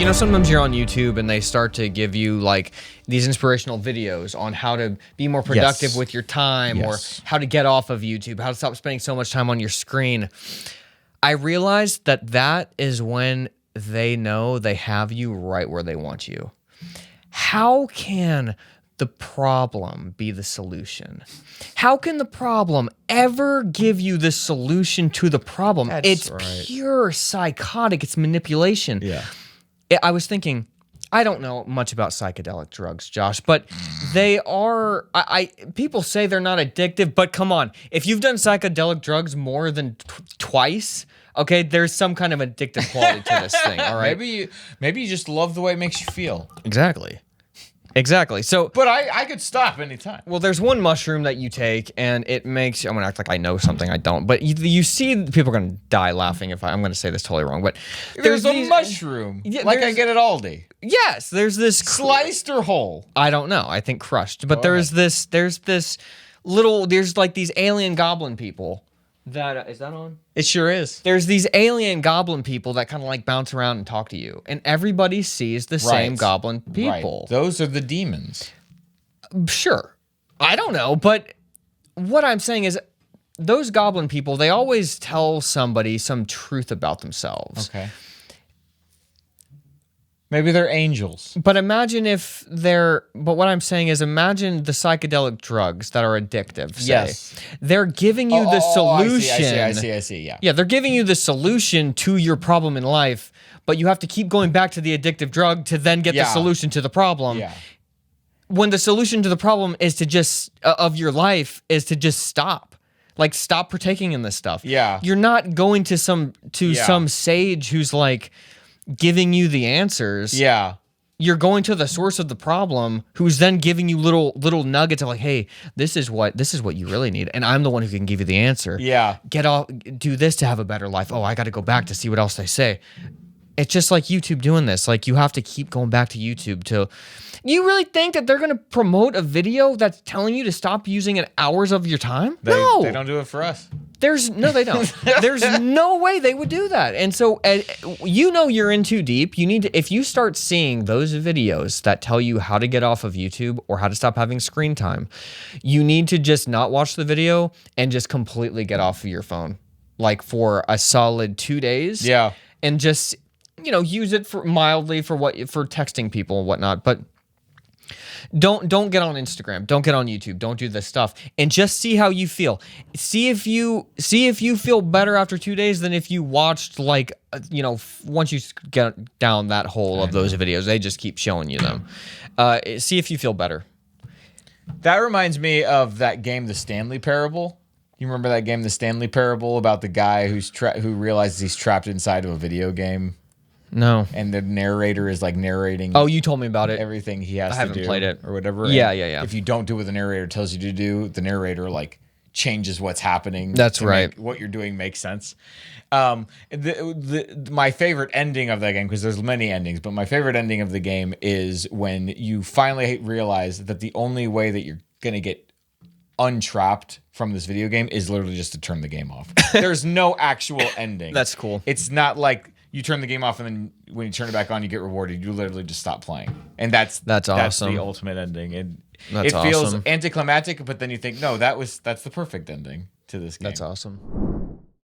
You know, sometimes you're on YouTube and they start to give you like these inspirational videos on how to be more productive with your time or how to get off of YouTube, how to stop spending so much time on your screen. I realized that that is when they know they have you right where they want you. How can the problem be the solution? How can the problem ever give you the solution to the problem? It's pure psychotic. It's manipulation. Yeah. I was thinking, I don't know much about psychedelic drugs, Josh, but they are, people say they're not addictive, but come on. If you've done psychedelic drugs more than twice, okay, there's some kind of addictive quality to this thing, all right? Maybe you just love the way it makes you feel. Exactly. So, but I could stop anytime. Well, there's one mushroom that you take, and it makes. I'm gonna act like I know something I don't. But you see, people are gonna die laughing if I'm gonna say this totally wrong. But there's a mushroom, like I get at Aldi. Yes, there's this sliced or whole. I don't know. I think crushed. But there's like these alien goblin people. Is that on? It sure is. There's these alien goblin people that kind of like bounce around and talk to you, and everybody sees the same goblin people. Right. Those are the demons. Sure. I don't know, but what I'm saying is those goblin people, they always tell somebody some truth about themselves. Okay. Maybe they're angels. But imagine but what I'm saying is imagine the psychedelic drugs that are addictive, say. Yes. They're giving you the solution. I see, yeah. Yeah, they're giving you the solution to your problem in life, but you have to keep going back to the addictive drug to then get the solution to the problem. Yeah. When the solution to the problem is to just, of your life, is to just stop. Like, stop partaking in this stuff. Yeah. You're not going to some sage who's like, giving you the answers. Yeah. You're going to the source of the problem, who's then giving you little nuggets of like, hey, this is what you really need, and I'm the one who can give you the answer. Yeah. Do this to have a better life. Oh, I got to go back to see what else they say. It's just like YouTube doing this. Like, you have to keep going back to YouTube to. You really think that they're going to promote a video that's telling you to stop using it hours of your time? No. They don't do it for us. No, they don't. There's no way they would do that. And so, you're in too deep. You need to, if you start seeing those videos that tell you how to get off of YouTube or how to stop having screen time, you need to just not watch the video and just completely get off of your phone, like for a solid 2 days. Yeah. And just, use it for texting people and whatnot. But don't get on Instagram. Don't get on YouTube. Don't do this stuff. And just see how you feel. See if you feel better after 2 days than if you watched once you get down that hole of those videos. They just keep showing you them. See if you feel better. That reminds me of that game, The Stanley Parable. You remember that game, The Stanley Parable, about the guy who realizes he's trapped inside of a video game? No. And the narrator is like narrating. Oh, you told me about it. Everything he has to do. I haven't played it. Or whatever. Yeah. If you don't do what the narrator tells you to do, the narrator like changes what's happening. That's right. What you're doing makes sense. My favorite ending of that game, because there's many endings, but my favorite ending of the game is when you finally realize that the only way that you're going to get untrapped from this video game is literally just to turn the game off. There's no actual ending. That's cool. It's not like you turn the game off and then when you turn it back on, you get rewarded. You literally just stop playing. And that's awesome. That's the ultimate ending. And it feels anticlimactic, but then you think, no, that's the perfect ending to this game. That's awesome.